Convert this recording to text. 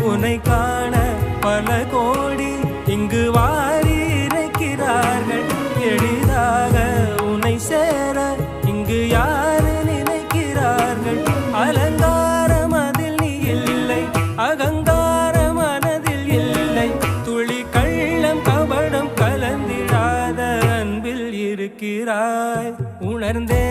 உன்னை காண பல கோடி இங்கு வாரி இறைக்கிறார்கள். எளிதாக உன்னை சேர இங்கு யாரு நினைக்கிறார்கள். அலங்காரம் அதில் நீ இல்லை, அகங்காரம் மனதில் இல்லை. துளி கள்ளம் கபடம் கலந்திடாத அன்பில் இருக்கிறாய். உணர்ந்தே